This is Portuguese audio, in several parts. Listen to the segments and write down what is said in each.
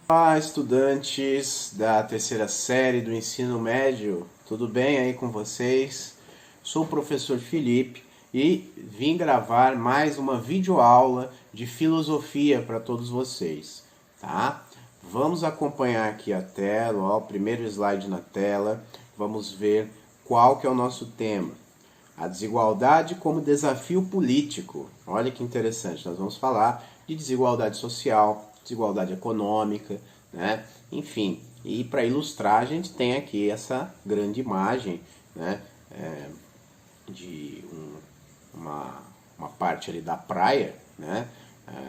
Olá, estudantes da terceira série do ensino médio, tudo bem aí com vocês? Sou o professor Felipe e vim gravar mais uma videoaula de filosofia para todos vocês, tá? Vamos acompanhar aqui a tela, ó, o primeiro slide na tela, vamos ver qual que é o nosso tema. A desigualdade como desafio político. Olha que interessante, nós vamos falar de desigualdade social, desigualdade econômica, né? Enfim, e para ilustrar a gente tem aqui essa grande imagem, né? De uma parte ali da praia, né?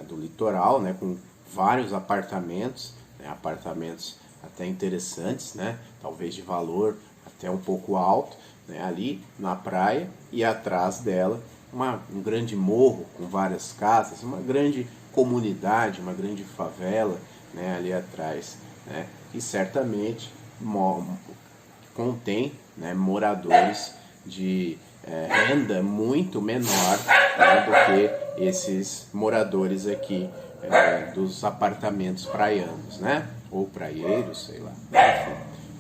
Do litoral, né? Com vários apartamentos, né? Apartamentos até interessantes, né? Talvez de valor até um pouco alto, né? Ali na praia, e atrás dela um grande morro com várias casas, uma grande comunidade, uma grande favela, né, ali atrás, né, que certamente contém, né, moradores de renda muito menor, né, do que esses moradores aqui dos apartamentos praianos, né, ou praieiros, sei lá, enfim.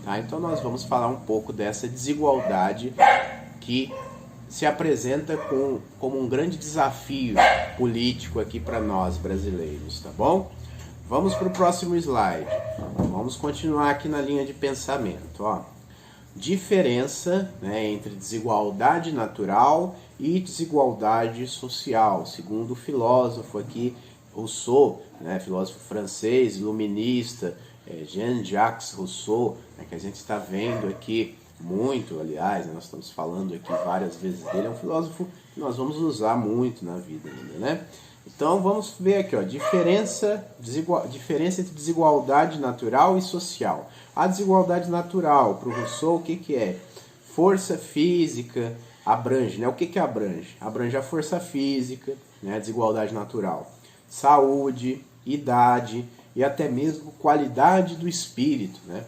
Tá? Então nós vamos falar um pouco dessa desigualdade que se apresenta como um grande desafio político aqui para nós brasileiros, tá bom? Vamos para o próximo slide. Vamos continuar aqui na linha de pensamento. Ó. Diferença, né, entre desigualdade natural e desigualdade social, segundo o filósofo aqui, Rousseau, né, filósofo francês, iluminista, Jean-Jacques Rousseau, né, que a gente está vendo aqui muito, aliás, nós estamos falando aqui várias vezes dele, é um filósofo que nós vamos usar muito na vida ainda, né? Então vamos ver aqui, ó, diferença entre desigualdade natural e social. A desigualdade natural, para o Rousseau, o que é? Força física, abrange, né? O que abrange? Abrange a força física, né? A desigualdade natural. Saúde, idade e até mesmo qualidade do espírito, né?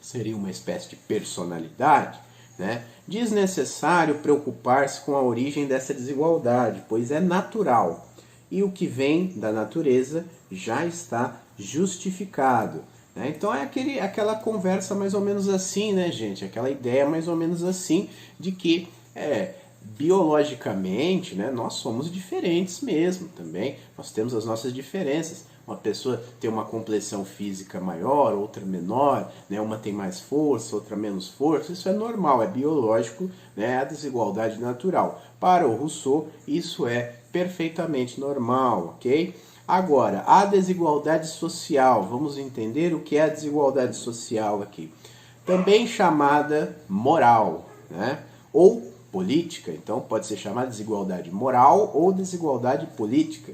Seria uma espécie de personalidade, né? Desnecessário preocupar-se com a origem dessa desigualdade, pois é natural. E o que vem da natureza já está justificado. Né? Então é aquela conversa mais ou menos assim, né, gente? Aquela ideia mais ou menos assim de que biologicamente, né, nós somos diferentes mesmo também. Nós temos as nossas diferenças. Uma pessoa tem uma complexão física maior, outra menor, né? Uma tem mais força, outra menos força. Isso é normal, é biológico, né? É a desigualdade natural. Para o Rousseau, isso é perfeitamente normal, ok? Agora, a desigualdade social. Vamos entender o que é a desigualdade social aqui. Também chamada moral, né? Ou política. Então, pode ser chamada desigualdade moral ou desigualdade política.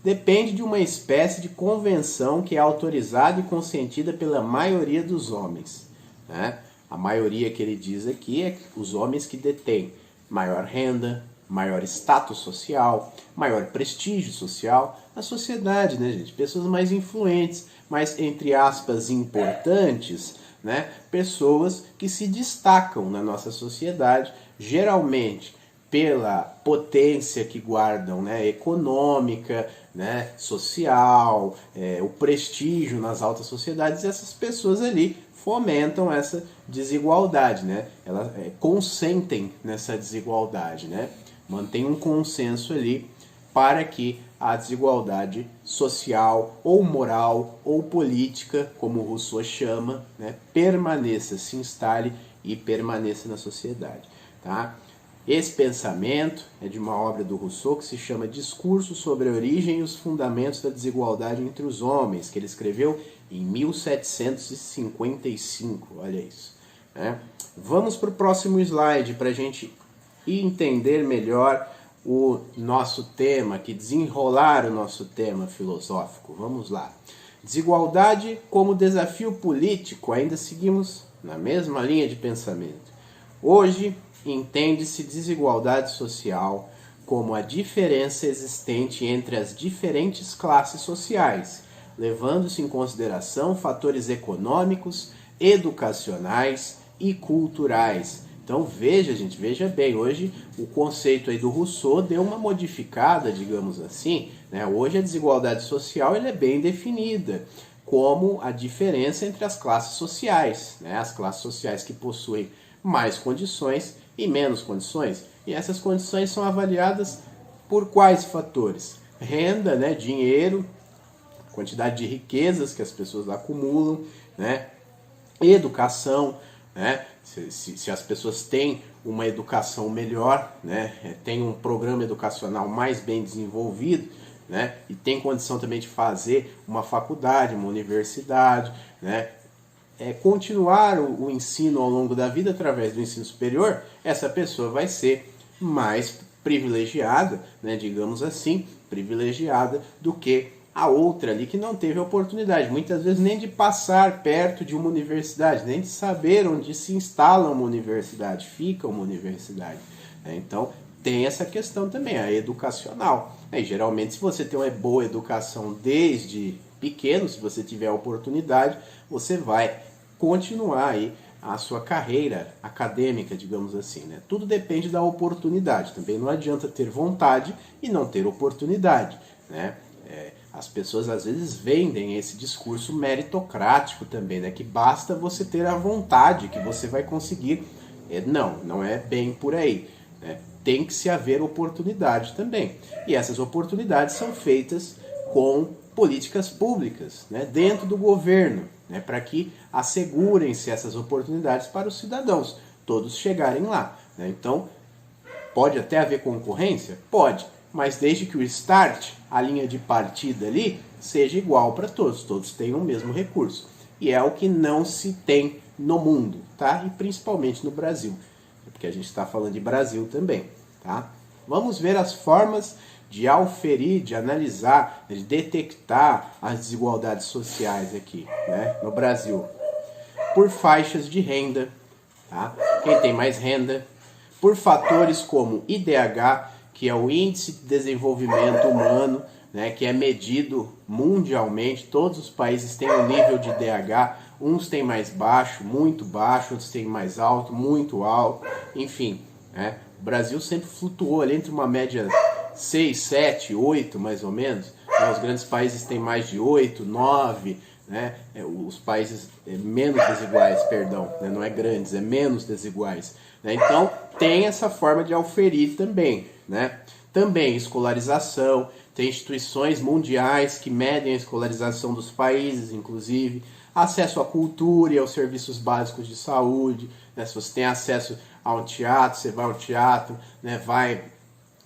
Depende de uma espécie de convenção que é autorizada e consentida pela maioria dos homens. Né? A maioria que ele diz aqui é os homens que detêm maior renda, maior status social, maior prestígio social na sociedade, né, gente? Pessoas mais influentes, mais, entre aspas, importantes, né? Pessoas que se destacam na nossa sociedade, geralmente pela potência que guardam, né, econômica, né, social, o prestígio nas altas sociedades. E essas pessoas ali fomentam essa desigualdade, né? Elas consentem nessa desigualdade, né? Mantém um consenso ali para que a desigualdade social ou moral ou política, como Rousseau chama, né, permaneça, se instale e permaneça na sociedade, tá? Esse pensamento é de uma obra do Rousseau que se chama Discurso sobre a Origem e os Fundamentos da Desigualdade entre os Homens, que ele escreveu em 1755. Olha isso. Né? Vamos para o próximo slide para a gente entender melhor o nosso tema, que desenrolar o nosso tema filosófico. Vamos lá. Desigualdade como desafio político. Ainda seguimos na mesma linha de pensamento. Hoje, entende-se desigualdade social como a diferença existente entre as diferentes classes sociais, levando-se em consideração fatores econômicos, educacionais e culturais. Então veja, gente, veja bem, hoje o conceito aí do Rousseau deu uma modificada, digamos assim, né? Hoje a desigualdade social ela é bem definida. como a diferença entre as classes sociais, né? As classes sociais que possuem mais condições e menos condições. E essas condições são avaliadas por quais fatores? Renda, né? Dinheiro, quantidade de riquezas que as pessoas acumulam, né? Educação, né? Se as pessoas têm uma educação melhor, né? Tem um programa educacional mais bem desenvolvido, né? E tem condição também de fazer uma faculdade, uma universidade, né? Continuar o ensino ao longo da vida através do ensino superior, essa pessoa vai ser mais privilegiada, né? Digamos assim, privilegiada do que a outra ali que não teve a oportunidade, muitas vezes nem de passar perto de uma universidade, nem de saber onde se instala uma universidade, fica uma universidade. Então, tem essa questão também, a educacional. E, geralmente, se você tem uma boa educação desde pequeno, se você tiver a oportunidade, você vai continuar aí a sua carreira acadêmica, digamos assim, né? Tudo depende da oportunidade. Também não adianta ter vontade e não ter oportunidade, né? As pessoas às vezes vendem esse discurso meritocrático também, né? Que basta você ter a vontade que você vai conseguir. Não é bem por aí, né? Tem que se haver oportunidade também. E essas oportunidades são feitas com políticas públicas, né? Dentro do governo, né? Para que assegurem-se essas oportunidades para os cidadãos, todos chegarem lá, né? Então, pode até haver concorrência? Pode. Mas desde que o start, a linha de partida ali, seja igual para todos, todos tenham o mesmo recurso. E é o que não se tem no mundo, tá? E principalmente no Brasil, porque a gente está falando de Brasil também, tá? Vamos ver as formas de auferir, de analisar, de detectar as desigualdades sociais aqui, né, no Brasil. Por faixas de renda, tá? Quem tem mais renda, por fatores como IDH, que é o Índice de Desenvolvimento Humano, né, que é medido mundialmente, todos os países têm um nível de IDH, uns têm mais baixo, muito baixo, outros têm mais alto, muito alto, enfim, né, o Brasil sempre flutuou ali entre uma média 6, 7, 8 mais ou menos, né, os grandes países têm mais de 8, 9, né, os países menos desiguais, perdão, né, não é grandes, é menos desiguais, né, então tem essa forma de auferir também, né? Também escolarização, tem instituições mundiais que medem a escolarização dos países, inclusive, acesso à cultura e aos serviços básicos de saúde, né? Se você tem acesso a um teatro, você vai ao teatro, né? Vai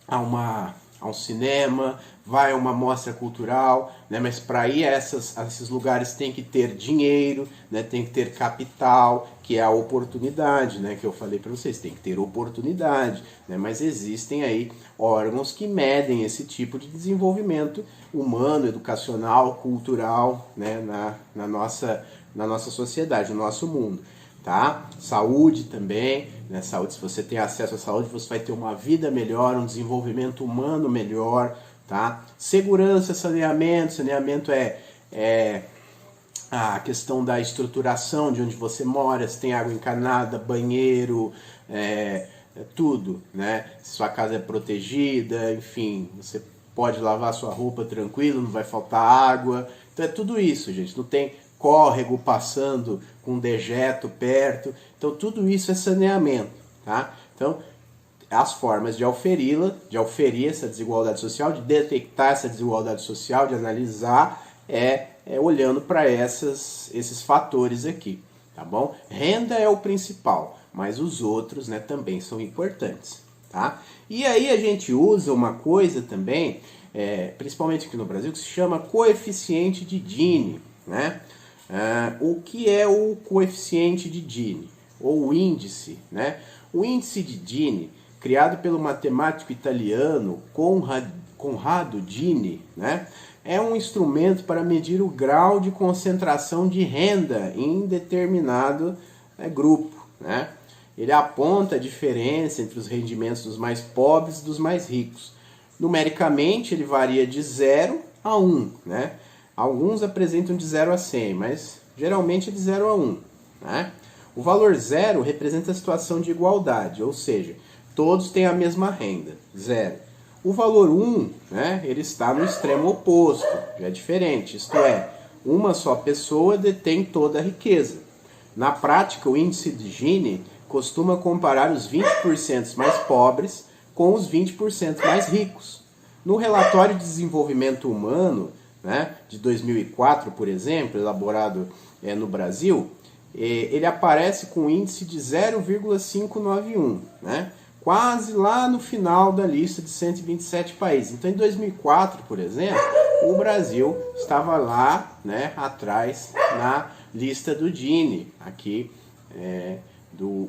a um cinema, vai a uma mostra cultural, né? Mas para ir a esses lugares tem que ter dinheiro, né? Tem que ter capital, que é a oportunidade, né? Que eu falei para vocês, tem que ter oportunidade, né? Mas existem aí órgãos que medem esse tipo de desenvolvimento humano, educacional, cultural, né? na nossa sociedade, no nosso mundo. Tá? Saúde também, né? Saúde, se você tem acesso à saúde, você vai ter uma vida melhor, um desenvolvimento humano melhor, tá? Segurança, saneamento é a questão da estruturação de onde você mora, se tem água encanada, banheiro, tudo, né? Se sua casa é protegida, enfim, você pode lavar sua roupa tranquilo, não vai faltar água, então é tudo isso, gente, não tem córrego passando com dejeto perto, então tudo isso é saneamento, tá? Então, as formas de auferir essa desigualdade social, de detectar essa desigualdade social, de analisar, olhando para esses fatores aqui, tá bom? Renda é o principal, mas os outros, né, também são importantes, tá? E aí a gente usa uma coisa também, principalmente aqui no Brasil, que se chama coeficiente de Gini, né? O que é o coeficiente de Gini, ou o índice, né? O índice de Gini, criado pelo matemático italiano Conrado Gini, né? É um instrumento para medir o grau de concentração de renda em determinado grupo, né? Ele aponta a diferença entre os rendimentos dos mais pobres e dos mais ricos. Numericamente, ele varia de 0 a 1, né? Alguns apresentam de 0 a 100, mas geralmente é de 0 a 1. Né? O valor 0 representa a situação de igualdade, ou seja, todos têm a mesma renda, 0. O valor 1, né, ele está no extremo oposto, já é diferente, isto é, uma só pessoa detém toda a riqueza. Na prática, o índice de Gini costuma comparar os 20% mais pobres com os 20% mais ricos. No relatório de desenvolvimento humano, né, de 2004, por exemplo, elaborado no Brasil, ele aparece com um índice de 0,591, né, quase lá no final da lista de 127 países. Então, em 2004, por exemplo, o Brasil estava lá, né, atrás na lista do Gini, aqui do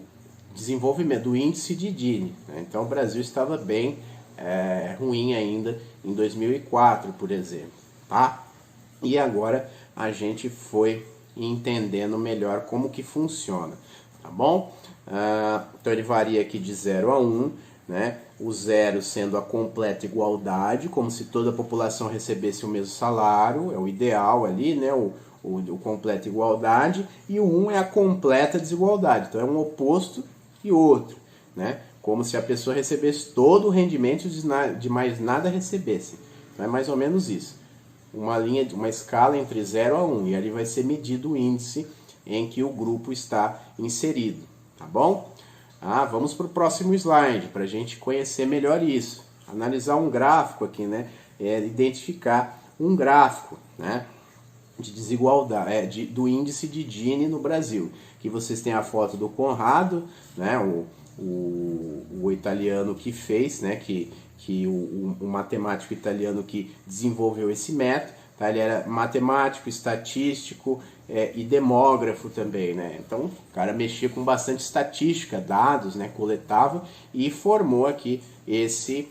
desenvolvimento, do índice de Gini. Né? Então, o Brasil estava bem ruim ainda em 2004, por exemplo. Tá? E agora a gente foi entendendo melhor como que funciona, tá bom? Então ele varia aqui de 0 a 1, né? O 0 sendo a completa igualdade, como se toda a população recebesse o mesmo salário, é o ideal ali, né? O completa igualdade, e o 1 é a completa desigualdade, então é um oposto e outro, né? Como se a pessoa recebesse todo o rendimento de mais nada recebesse. Então é mais ou menos isso. Uma escala entre 0 a 1, e ali vai ser medido o índice em que o grupo está inserido, tá bom? Vamos para o próximo slide, para a gente conhecer melhor isso. Analisar um gráfico aqui, né? Identificar um gráfico, né? De desigualdade, do índice de Gini no Brasil. Aqui vocês têm a foto do Conrado, né? O italiano que fez, né? O matemático italiano que desenvolveu esse método, tá? Ele era matemático, estatístico e demógrafo também, né? Então o cara mexia com bastante estatística, dados, né? Coletava e formou aqui esse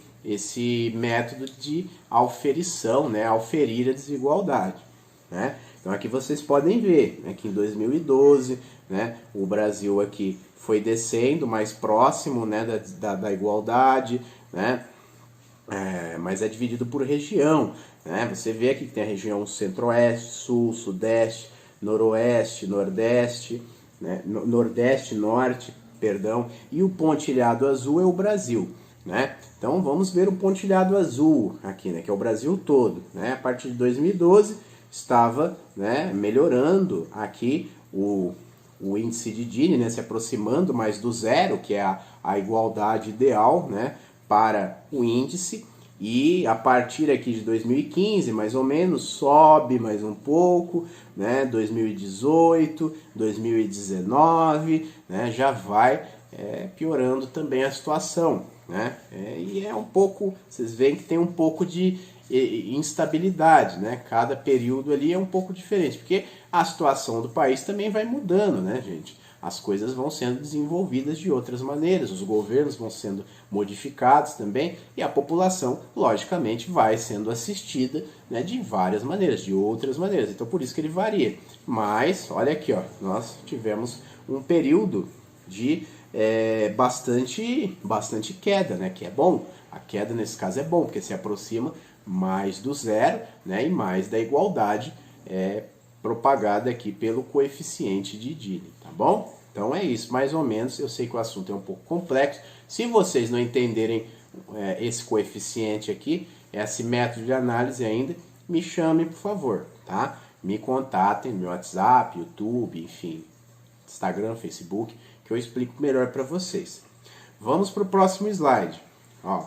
método de auferição, né? Auferir a desigualdade, né? Então aqui vocês podem ver, né, que em 2012, né, o Brasil aqui foi descendo mais próximo, né, da igualdade, né? Mas é dividido por região, né? Você vê aqui que tem a região centro-oeste, sul, sudeste, noroeste, nordeste, né? Nordeste, norte, perdão, e o pontilhado azul é o Brasil, né? Então vamos ver o pontilhado azul aqui, né, que é o Brasil todo, né? A partir de 2012 estava, né, melhorando aqui o índice de Gini, né, se aproximando mais do zero, que é a igualdade ideal, né, para o índice, e a partir aqui de 2015, mais ou menos, sobe mais um pouco, né, 2018, 2019, né, já vai piorando também a situação, né, e é um pouco, vocês veem que tem um pouco de instabilidade, né, cada período ali é um pouco diferente, porque a situação do país também vai mudando, né, gente? As coisas vão sendo desenvolvidas de outras maneiras, os governos vão sendo modificados também, e a população, logicamente, vai sendo assistida, né, de várias maneiras, de outras maneiras. Então, por isso que ele varia. Mas, olha aqui, ó, nós tivemos um período de bastante queda, né, que é bom. A queda, nesse caso, é bom, porque se aproxima mais do zero, né, e mais da igualdade propagada aqui pelo coeficiente de Gini, tá bom? Então é isso, mais ou menos. Eu sei que o assunto é um pouco complexo. Se vocês não entenderem esse coeficiente aqui, esse método de análise ainda, me chamem, por favor, tá? Me contatem no meu WhatsApp, YouTube, enfim, Instagram, Facebook, que eu explico melhor para vocês. Vamos para o próximo slide. Ó,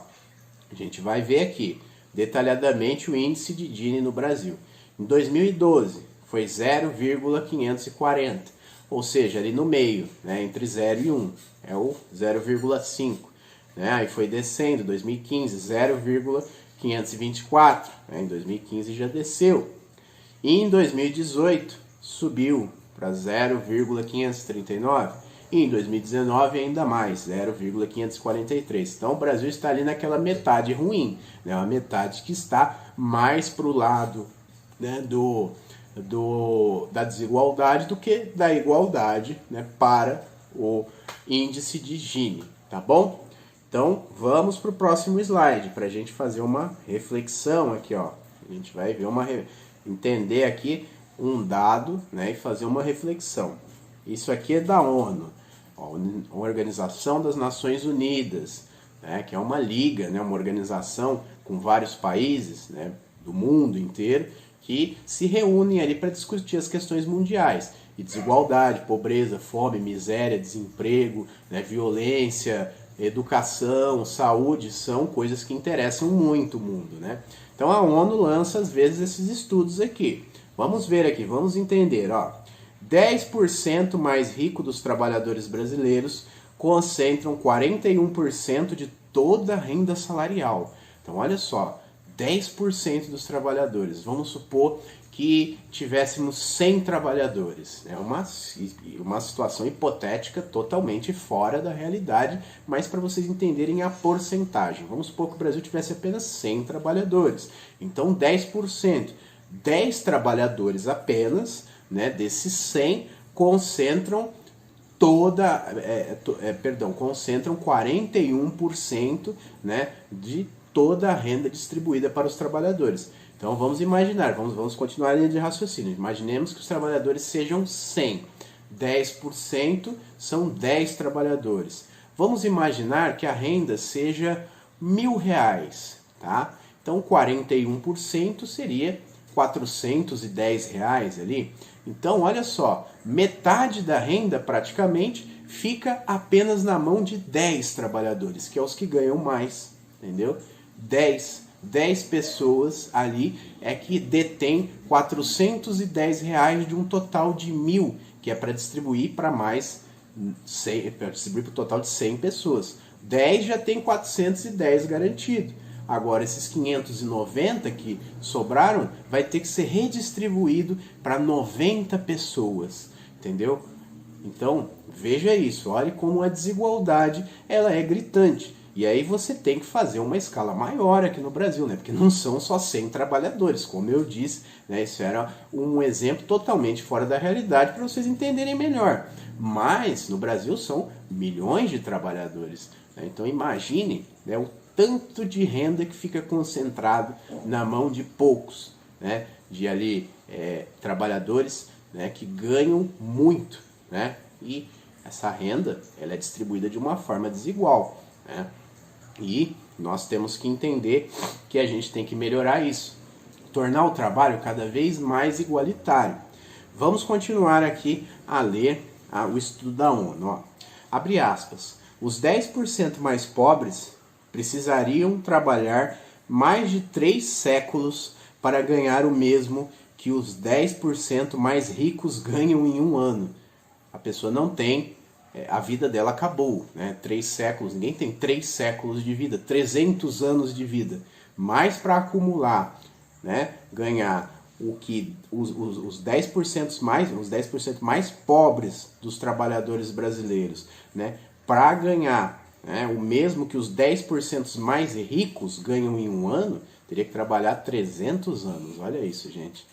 a gente vai ver aqui detalhadamente o índice de Gini no Brasil. Em 2012 foi 0,540, ou seja, ali no meio, né, entre 0 e 1, é o 0,5. Né, aí foi descendo, 2015, 0,524, né, em 2015 já desceu. E em 2018 subiu para 0,539, e em 2019 ainda mais, 0,543. Então o Brasil está ali naquela metade ruim, né, uma metade que está mais para o lado, né, da desigualdade do que da igualdade, né, para o índice de Gini, tá bom? Então vamos para o próximo slide para a gente fazer uma reflexão aqui, ó. A gente vai ver entender aqui um dado, né, e fazer uma reflexão. Isso aqui é da ONU, ó, Organização das Nações Unidas, né, que é uma liga, né, uma organização com vários países, né, do mundo inteiro, que se reúnem ali para discutir as questões mundiais. E desigualdade, pobreza, fome, miséria, desemprego, né, violência, educação, saúde, são coisas que interessam muito o mundo, né? Então a ONU lança às vezes esses estudos aqui. Vamos ver aqui, vamos entender, ó. 10% mais rico dos trabalhadores brasileiros concentram 41% de toda a renda salarial. Então olha só, 10% dos trabalhadores. Vamos supor que tivéssemos 100 trabalhadores. É uma situação hipotética totalmente fora da realidade, mas para vocês entenderem a porcentagem. Vamos supor que o Brasil tivesse apenas 100 trabalhadores. Então 10%. 10 trabalhadores apenas, né, desses 100, concentram concentram 41%, né, de toda a renda distribuída para os trabalhadores. Então vamos imaginar, vamos continuar a linha de raciocínio. Imaginemos que os trabalhadores sejam 100. 10% são 10 trabalhadores. Vamos imaginar que a renda seja R$1.000, tá? Então 41% seria R$410 ali. Então olha só, metade da renda praticamente fica apenas na mão de 10 trabalhadores, que é os que ganham mais, entendeu? 10 pessoas ali é que detém R$410 de um total de 1.000, que é para distribuir para mais 100, para distribuir para o total de 100 pessoas. 10 já tem 410 garantido. Agora esses 590 que sobraram vai ter que ser redistribuído para 90 pessoas, entendeu? Então veja isso, olhe como a desigualdade ela é gritante. E aí você tem que fazer uma escala maior aqui no Brasil, né? Porque não são só 100 trabalhadores, como eu disse, né? Isso era um exemplo totalmente fora da realidade para vocês entenderem melhor. Mas no Brasil são milhões de trabalhadores, né? Então imagine, né, o tanto de renda que fica concentrado na mão de poucos, né? De ali trabalhadores, né, que ganham muito, né? E essa renda ela é distribuída de uma forma desigual, né? E nós temos que entender que a gente tem que melhorar isso, tornar o trabalho cada vez mais igualitário. Vamos continuar aqui a ler o estudo da ONU. Ó. Abre aspas. Os 10% mais pobres precisariam trabalhar mais de 3 séculos para ganhar o mesmo que os 10% mais ricos ganham em um ano. A pessoa não tem, a vida dela acabou, né? 3 séculos, ninguém tem 3 séculos de vida, 300 anos de vida. Mas para acumular, né, ganhar o que os 10% mais pobres dos trabalhadores brasileiros, né, para ganhar, né, o mesmo que os 10% mais ricos ganham em um ano, teria que trabalhar 300 anos. Olha isso, gente.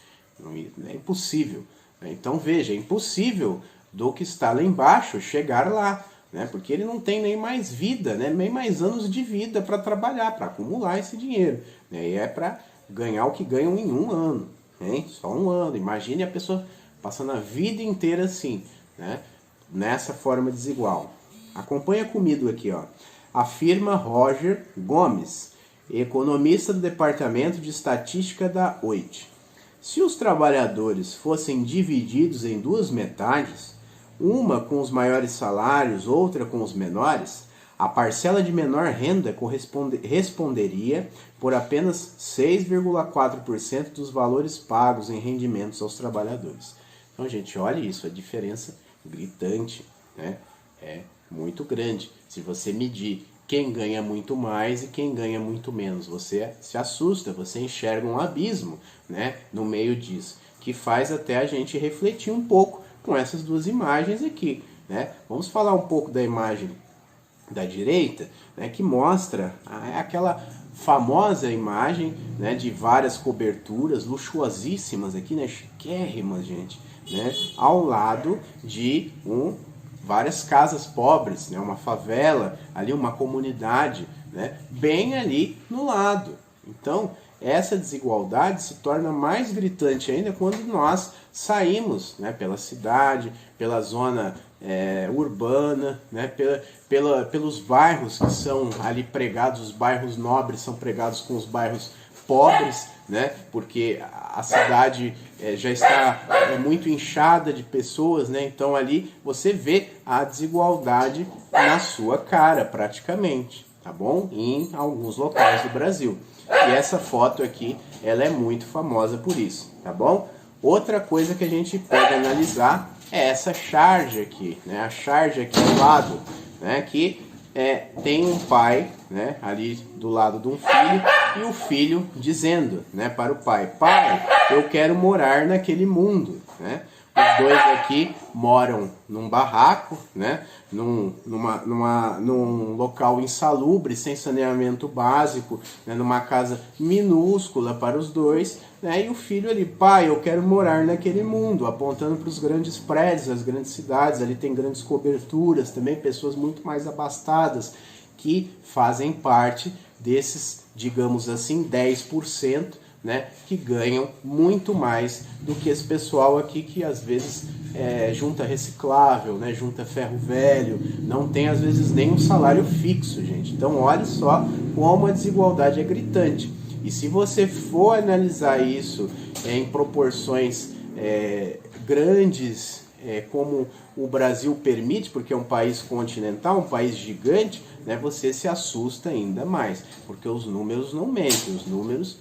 É impossível. Então veja, é impossível do que está lá embaixo chegar lá, né? Porque ele não tem nem mais vida, né? Nem mais anos de vida para trabalhar, para acumular esse dinheiro, né? E é para ganhar o que ganham em um ano, hein? Só um ano. Imagine a pessoa passando a vida inteira assim, né? Nessa forma desigual. Acompanha comigo aqui, ó. Afirma Roger Gomes, economista do Departamento de Estatística da OIT. Se os trabalhadores fossem divididos em 2 metades, uma com os maiores salários, outra com os menores, a parcela de menor renda responderia por apenas 6,4% dos valores pagos em rendimentos aos trabalhadores. Então, gente, olha isso, a diferença gritante, né? É muito grande. Se você medir quem ganha muito mais e quem ganha muito menos, você se assusta, você enxerga um abismo, né, no meio disso, que faz até a gente refletir um pouco com essas duas imagens aqui, né? Vamos falar um pouco da imagem da direita, né, que mostra aquela famosa imagem, né, de várias coberturas luxuosíssimas aqui, né, chiquérrimas, gente, né, ao lado de várias casas pobres, né, uma favela, ali uma comunidade, né, bem ali no lado. Então, essa desigualdade se torna mais gritante ainda quando nós saímos, né, pela cidade, pela zona urbana, né, pelos bairros que são ali pregados, os bairros nobres são pregados com os bairros pobres, né? Porque a cidade já está muito inchada de pessoas, né? Então ali você vê a desigualdade na sua cara praticamente, tá bom? Em alguns locais do Brasil. E essa foto aqui, ela é muito famosa por isso, tá bom? Outra coisa que a gente pode analisar é essa charge aqui, né? A charge aqui do lado, né? Que tem um pai, né? Ali do lado de um filho, e o filho dizendo, né? Para o pai: pai, eu quero morar naquele mundo, né? Os dois aqui moram num barraco, né? Num local insalubre, sem saneamento básico, né? Numa casa minúscula para os dois, né? E o filho ali: pai, eu quero morar naquele mundo, apontando para os grandes prédios, as grandes cidades. Ali tem grandes coberturas, também pessoas muito mais abastadas que fazem parte desses, digamos assim, 10%, né, que ganham muito mais do que esse pessoal aqui que às vezes junta reciclável, né, junta ferro velho, não tem às vezes nem um salário fixo, gente. Então olha só como a desigualdade é gritante. E se você for analisar isso em proporções grandes, como o Brasil permite, porque é um país continental, um país gigante, né, você se assusta ainda mais, porque os números não mentem, os números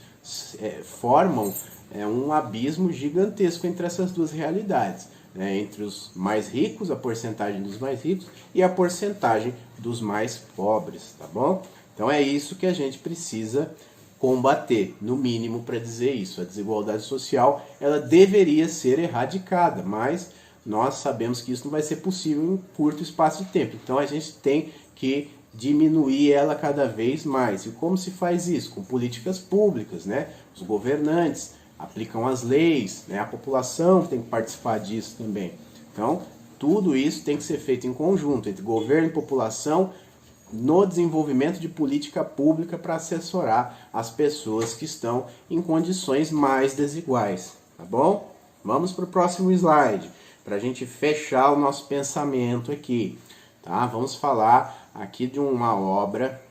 formam um abismo gigantesco entre essas duas realidades, né? Entre os mais ricos, a porcentagem dos mais ricos, e a porcentagem dos mais pobres, tá bom? Então é isso que a gente precisa combater, no mínimo, para dizer isso. A desigualdade social, ela deveria ser erradicada, mas nós sabemos que isso não vai ser possível em um curto espaço de tempo. Então a gente tem que diminuir ela cada vez mais. E como se faz isso? Com políticas públicas, né? Os governantes aplicam as leis, né? A população tem que participar disso também. Então, tudo isso tem que ser feito em conjunto, entre governo e população, no desenvolvimento de política pública para assessorar as pessoas que estão em condições mais desiguais, tá bom? Vamos para o próximo slide, para a gente fechar o nosso pensamento aqui, tá? Vamos falar aqui de uma obra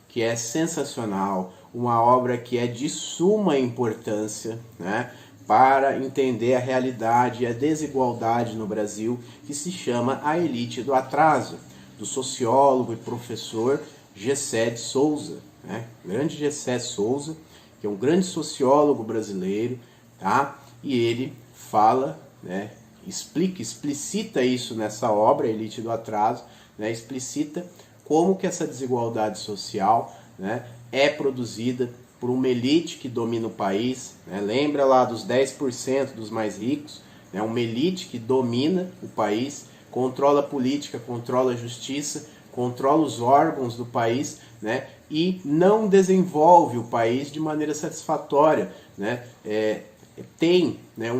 que é sensacional, uma obra que é de suma importância, né, para entender a realidade e a desigualdade no Brasil, que se chama A Elite do Atraso, do sociólogo e professor Gessé de Souza, né? Grande Gessé Souza, que é um grande sociólogo brasileiro, tá? E ele fala, né, explicita isso nessa obra, A Elite do Atraso, né, explicita como que essa desigualdade social, né, é produzida por uma elite que domina o país, né? Lembra lá dos 10% dos mais ricos, né? Uma elite que domina o país, controla a política, controla a justiça, controla os órgãos do país, né? E não desenvolve o país de maneira satisfatória, né? Tem, né,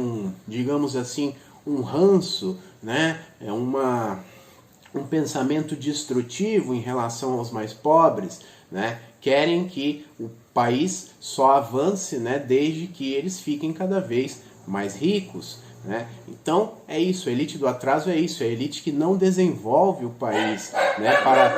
digamos assim, um ranço, né? Um pensamento destrutivo em relação aos mais pobres, né? Querem que o país só avance, né, desde que eles fiquem cada vez mais ricos, né? Então é isso, a elite do atraso é isso, é a elite que não desenvolve o país, né, para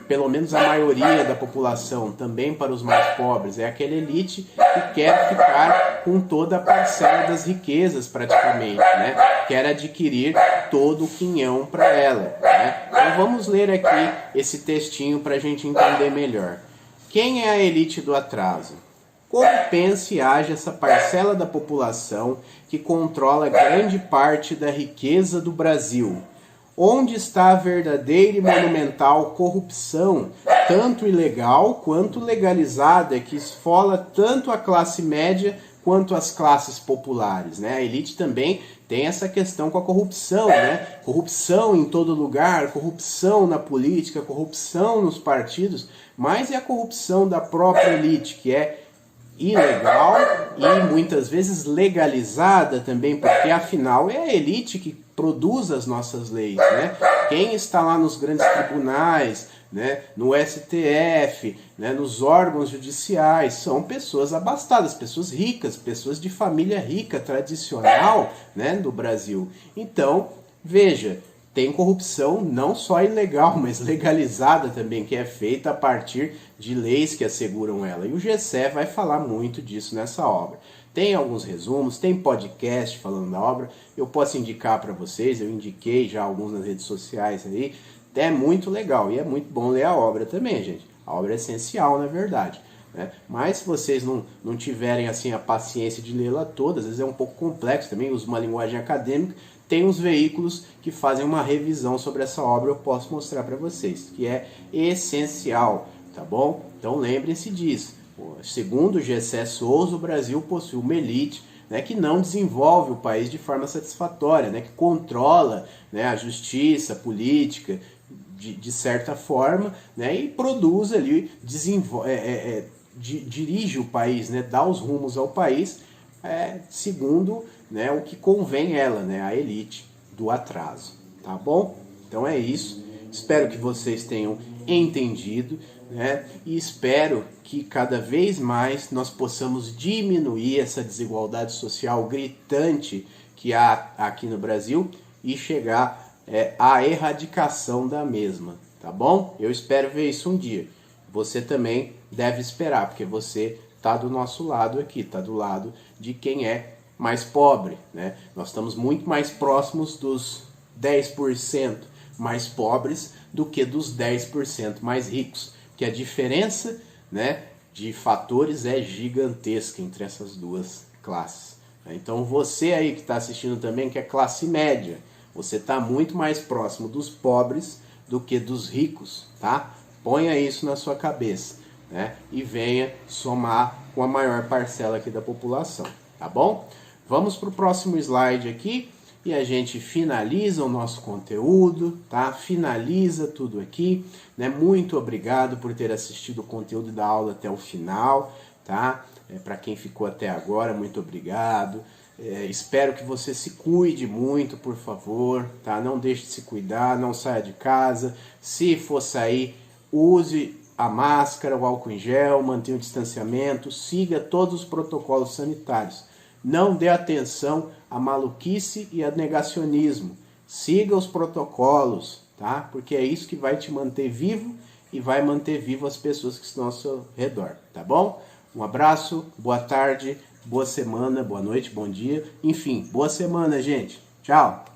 pelo menos a maioria da população, também para os mais pobres. É aquela elite que quer ficar com toda a parcela das riquezas praticamente, né? Quer adquirir todo o quinhão para ela, né? Então vamos ler aqui esse textinho para a gente entender melhor. Quem é a elite do atraso? Como pensa e age essa parcela da população que controla grande parte da riqueza do Brasil? Onde está a verdadeira e monumental corrupção, tanto ilegal quanto legalizada, que esfola tanto a classe média quanto as classes populares, né? A elite também tem essa questão com a corrupção, né? Corrupção em todo lugar, corrupção na política, corrupção nos partidos, mas é a corrupção da própria elite, que é ilegal e muitas vezes legalizada também, porque afinal é a elite que produz as nossas leis, né? Quem está lá nos grandes tribunais, né, no STF, né, nos órgãos judiciais, são pessoas abastadas, pessoas ricas, pessoas de família rica, tradicional, né, do Brasil. Então, veja, tem corrupção não só ilegal, mas legalizada também, que é feita a partir de leis que asseguram ela. E o Gessé vai falar muito disso nessa obra. Tem alguns resumos, tem podcast falando da obra, eu posso indicar para vocês, eu indiquei já alguns nas redes sociais aí, é muito legal e é muito bom ler a obra também, gente. A obra é essencial, na verdade. Né? Mas se vocês não tiverem assim a paciência de lê-la toda, às vezes é um pouco complexo também, usa uma linguagem acadêmica, tem uns veículos que fazem uma revisão sobre essa obra, eu posso mostrar para vocês, que é essencial, tá bom? Então lembrem-se disso. Segundo Gessé Souza, o Brasil possui uma elite, né, que não desenvolve o país de forma satisfatória, né, que controla, né, a justiça, a política, de certa forma, né, e produz ali, dirige o país, né, dá os rumos ao país, segundo, né, o que convém ela, né, a elite do atraso, tá bom? Então é isso, espero que vocês tenham entendido, né, e espero que cada vez mais nós possamos diminuir essa desigualdade social gritante que há aqui no Brasil e chegar à erradicação da mesma, tá bom? Eu espero ver isso um dia. Você também deve esperar, porque você está do nosso lado aqui, está do lado de quem é mais pobre, né? Nós estamos muito mais próximos dos 10% mais pobres do que dos 10% mais ricos, que a diferença, né, de fatores é gigantesca entre essas duas classes. Então você aí que está assistindo também, que é classe média, você está muito mais próximo dos pobres do que dos ricos, tá? Ponha isso na sua cabeça, né? E venha somar com a maior parcela aqui da população, tá bom? Vamos para o próximo slide aqui e a gente finaliza o nosso conteúdo, tá? Finaliza tudo aqui, né? Muito obrigado por ter assistido o conteúdo da aula até o final, tá? Para quem ficou até agora, muito obrigado. Espero que você se cuide muito, por favor, tá? Não deixe de se cuidar, não saia de casa. Se for sair, use a máscara, o álcool em gel, mantenha o distanciamento, siga todos os protocolos sanitários. Não dê atenção à maluquice e ao negacionismo. Siga os protocolos, tá? Porque é isso que vai te manter vivo e vai manter vivo as pessoas que estão ao seu redor, tá bom? Um abraço, boa tarde, boa semana, boa noite, bom dia. Enfim, boa semana, gente. Tchau!